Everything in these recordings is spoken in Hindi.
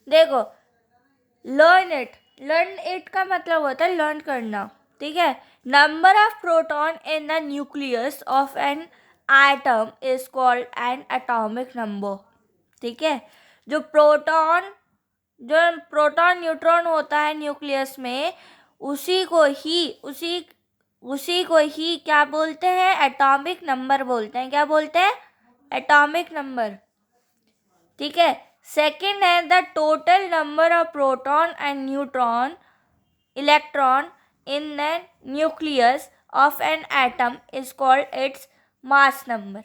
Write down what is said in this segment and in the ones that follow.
देखो, लर्न इट का मतलब होता है लर्न करना, ठीक है। Number of proton in the nucleus of an atom is called an atomic number, ठीक है। जो प्रोटॉन न्यूट्रॉन होता है न्यूक्लियस में, उसी को ही क्या बोलते हैं, एटॉमिक नंबर बोलते हैं। क्या बोलते हैं, एटॉमिक नंबर, ठीक है। सेकंड है the total number of proton and neutron electron in the nucleus of an atom is called its mass number.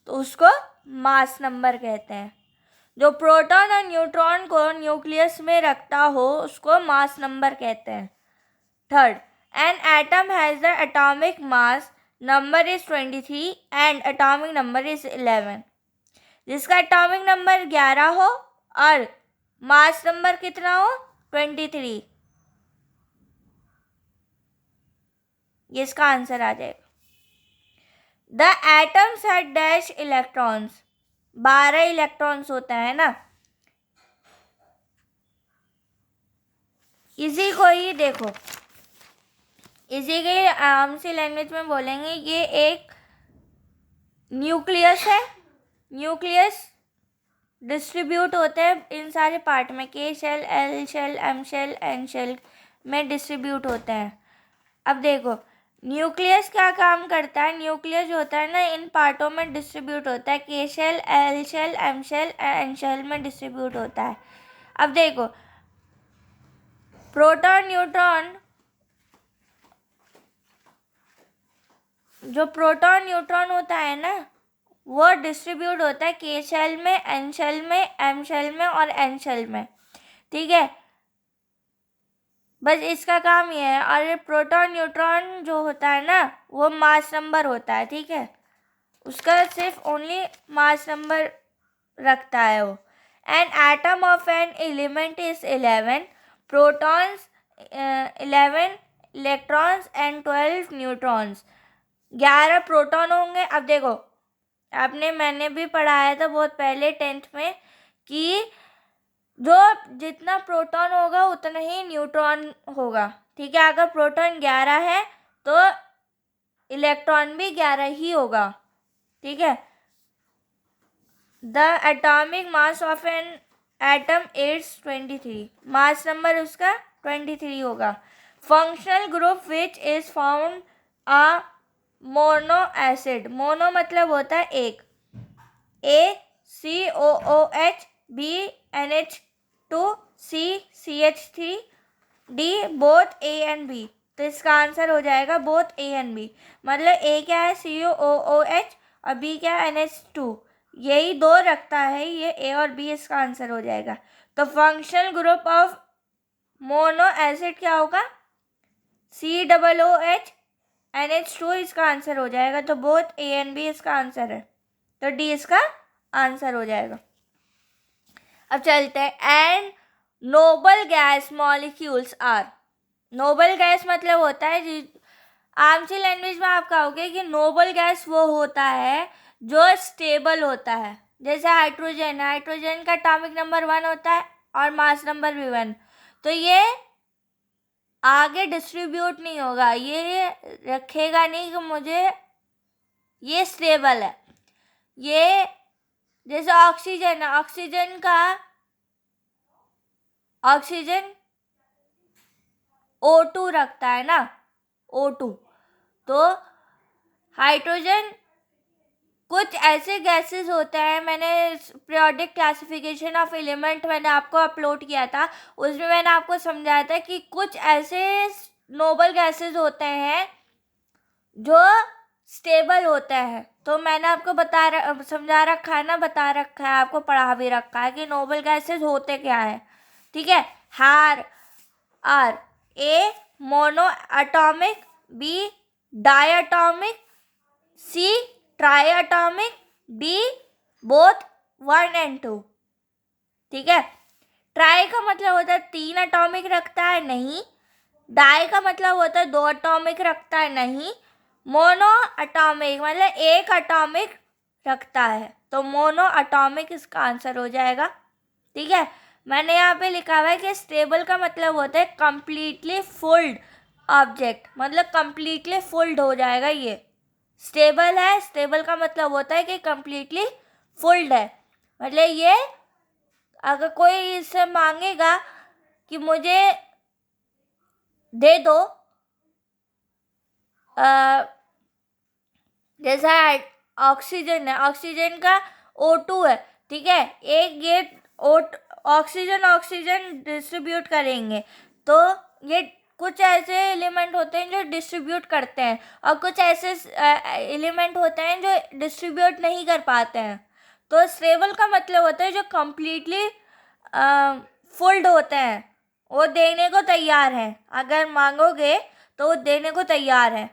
तो उसको मास नंबर कहते हैं। जो प्रोटॉन और न्यूट्रॉन को न्यूक्लियस में रखता हो उसको मास नंबर कहते हैं। Third, an atom has the atomic mass number is 23 and atomic number is 11। जिसका एटॉमिक नंबर 11 हो और मास नंबर कितना हो, 23, ये इसका आंसर आ जाएगा। The atoms had dash electrons, 12 electrons होता है ना। इसी को ही देखो, इसी के आम सी लैंग्वेज में बोलेंगे, ये एक न्यूक्लियस है। न्यूक्लियस डिस्ट्रीब्यूट होते हैं इन सारे पार्ट में, K shell, L shell, M shell, N shell में डिस्ट्रीब्यूट होते हैं। अब देखो, न्यूक्लियस क्या काम करता है, न्यूक्लियस जो होता है ना इन पार्टों में डिस्ट्रीब्यूट होता है, K shell, L shell, M shell, N shell में डिस्ट्रीब्यूट होता है। अब देखो, प्रोटॉन न्यूट्रॉन, जो प्रोटॉन न्यूट्रॉन होता है ना वो डिस्ट्रीब्यूट होता है के शेल में, एन शेल में, एम शेल में और एन शेल में, ठीक है। बस इसका काम ये है। और प्रोटॉन न्यूट्रॉन जो होता है ना वो मास नंबर होता है, ठीक है। उसका सिर्फ ओनली मास नंबर रखता है वो। An atom of an element is 11 protons, 11 electrons and 12 neutrons. 11 proton होंगे। अब देखो, मैंने भी पढ़ाया था बहुत पहले 10th में कि जो जितना प्रोटॉन होगा उतना ही न्यूट्रॉन होगा, ठीक है। अगर प्रोटॉन 11 है तो इलेक्ट्रॉन भी 11 ही होगा, ठीक है। The atomic mass of an atom is 23, mass number उसका 23 होगा। Functional group which is found a mono acid, mono मतलब होता है एक, ACOOH, BNH2, CCH3, D both A and B। तो इसका आंसर हो जाएगा बोथ A एंड B। मतलब A क्या है, COOH, और B क्या है, NH2। यही दो रखता है, ये A और B, इसका आंसर हो जाएगा। तो functional group of mono acid क्या होगा, COOH NH2, इसका आंसर हो जाएगा। तो बोथ A एंड B इसका आंसर है, तो D इसका आंसर हो जाएगा। अब चलते हैं। And noble gas molecules are, noble gas मतलब होता है, आम सी लैंग्वेज में आप कहोगे कि नोबल गैस वो होता है जो स्टेबल होता है। जैसे हाइड्रोजन, हाइड्रोजन का एटॉमिक नंबर 1 होता है और मास नंबर भी 1। तो ये आगे डिस्ट्रीब्यूट नहीं होगा, ये रखेगा नहीं कि मुझे ये स्टेबल है। ये जैसे ऑक्सीजन है, ऑक्सीजन O2 रखता है ना, O2। तो हाइड्रोजन, कुछ ऐसे गैसेस होते हैं, मैंने पीरियोडिक क्लासिफिकेशन ऑफ एलिमेंट मैंने आपको अपलोड किया था, उसमें मैंने आपको समझाया था कि कुछ ऐसे नोबल गैसेस होते हैं जो स्टेबल होते हैं। तो मैंने आपको समझा रखा है ना, बता रखा है, आपको पढ़ा भी रखा है कि नोबल गैसेस होते क्या है, ठीक है। Are A monoatomic, B diatomic, C triatomic, D both 1 and 2, ठीक है। ट्राई का मतलब होता है 3 एटॉमिक रखता है, नहीं। डाई का मतलब होता है 2 एटॉमिक रखता है, नहीं। मोनो एटॉमिक मतलब 1 एटॉमिक रखता है, तो मोनो एटॉमिक इसका आंसर हो जाएगा, ठीक है। मैंने यहाँ पे लिखा हुआ है कि स्टेबल का मतलब होता है कम्प्लीटली फुल्ड ऑब्जेक्ट, मतलब कम्प्लीटली फुल्ड हो जाएगा ये। स्टेबल है, स्टेबल का मतलब होता है कि कम्प्लीटली फुल्ड है, मतलब ये अगर कोई इससे मांगेगा कि मुझे दे दो जैसा ऑक्सीजन है, ऑक्सीजन का O2 है, ठीक है, एक ये ऑक्सीजन डिस्ट्रीब्यूट करेंगे, तो ये कुछ ऐसे एलिमेंट होते हैं जो डिस्ट्रीब्यूट करते हैं और कुछ ऐसे एलिमेंट होते हैं जो डिस्ट्रीब्यूट नहीं कर पाते हैं। तो स्टेबल का मतलब होता है जो कम्प्लीटली फुल्ड होते हैं, वो देने को तैयार है, अगर मांगोगे तो वो देने को तैयार है।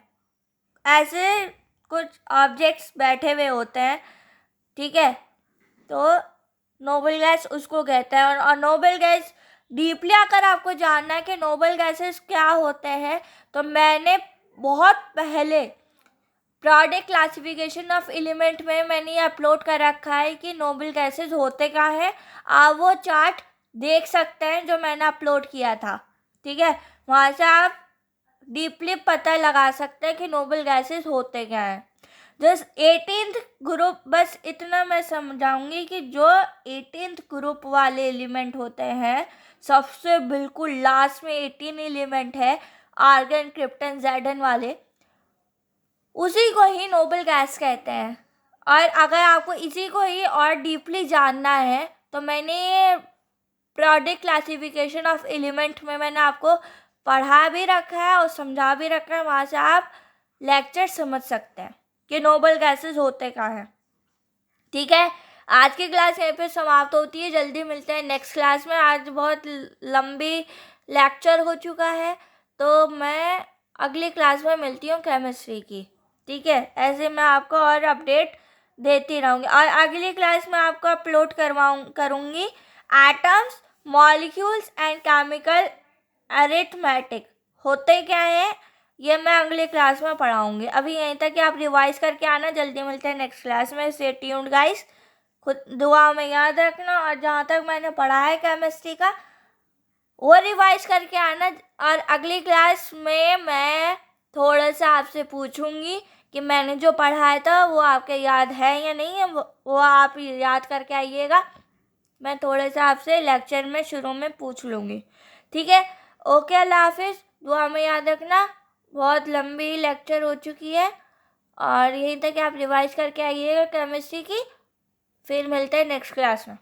ऐसे कुछ ऑब्जेक्ट्स बैठे हुए होते हैं, ठीक है, तो नोबल गैस उसको कहते हैं। और नोबल गैस डीपली अगर आपको जानना है कि नोबल गैसेस क्या होते हैं, तो मैंने बहुत पहले प्रोडक्ट क्लासिफिकेशन ऑफ एलिमेंट में मैंने ये अपलोड कर रखा है कि नोबल गैसेस होते क्या है। आप वो चार्ट देख सकते हैं जो मैंने अपलोड किया था, ठीक है, वहाँ से आप डीपली पता लगा सकते हैं कि नोबल गैसेस होते क्या हैं। जस्ट 18th ग्रुप, बस इतना मैं समझाऊंगी कि जो 18th ग्रुप वाले एलिमेंट होते हैं, सबसे बिल्कुल लास्ट में 18 एलिमेंट है आर्गन क्रिप्टन ज़ेडन वाले, उसी को ही नोबल गैस कहते हैं। और अगर आपको इसी को ही और डीपली जानना है तो मैंने ये प्रोडक्ट क्लासिफिकेशन ऑफ एलिमेंट में मैंने आपको पढ़ा भी रखा है और समझा भी रखा है, वहाँ से आप लेक्चर समझ सकते हैं कि नोबल गैसेस होते क्या हैं। ठीक है, आज की क्लास यहीं पे समाप्त होती है, जल्दी मिलते हैं नेक्स्ट क्लास में। आज बहुत लंबी लेक्चर हो चुका है, तो मैं अगली क्लास में मिलती हूँ केमिस्ट्री की, ठीक है। ऐसे मैं आपको और अपडेट देती रहूँगी और अगली क्लास में आपको अपलोड करूँगी atoms, molecules and chemical arithmetic होते क्या है, ये मैं अगली क्लास में पढ़ाऊँगी। अभी यहीं तक कि आप रिवाइज करके आना, जल्दी मिलते हैं नेक्स्ट क्लास में। स्टे ट्यून्ड गाइस, खुद दुआ में याद रखना और जहाँ तक मैंने पढ़ा है केमिस्ट्री का वो रिवाइज करके आना। और अगली क्लास में मैं थोड़ा सा आपसे पूछूंगी कि मैंने जो पढ़ाया था वो आपके याद है या नहीं है, वो आप याद करके आइएगा। मैं थोड़ा सा आपसे लेक्चर में शुरू में पूछ लूँगी, ठीक है। ओके, अल्लाह हाफिज़, दुआ में याद रखना। बहुत लंबी लेक्चर हो चुकी है और यहीं तक आप रिवाइज करके आइएगा केमिस्ट्री की। फिर मिलते हैं नेक्स्ट क्लास में।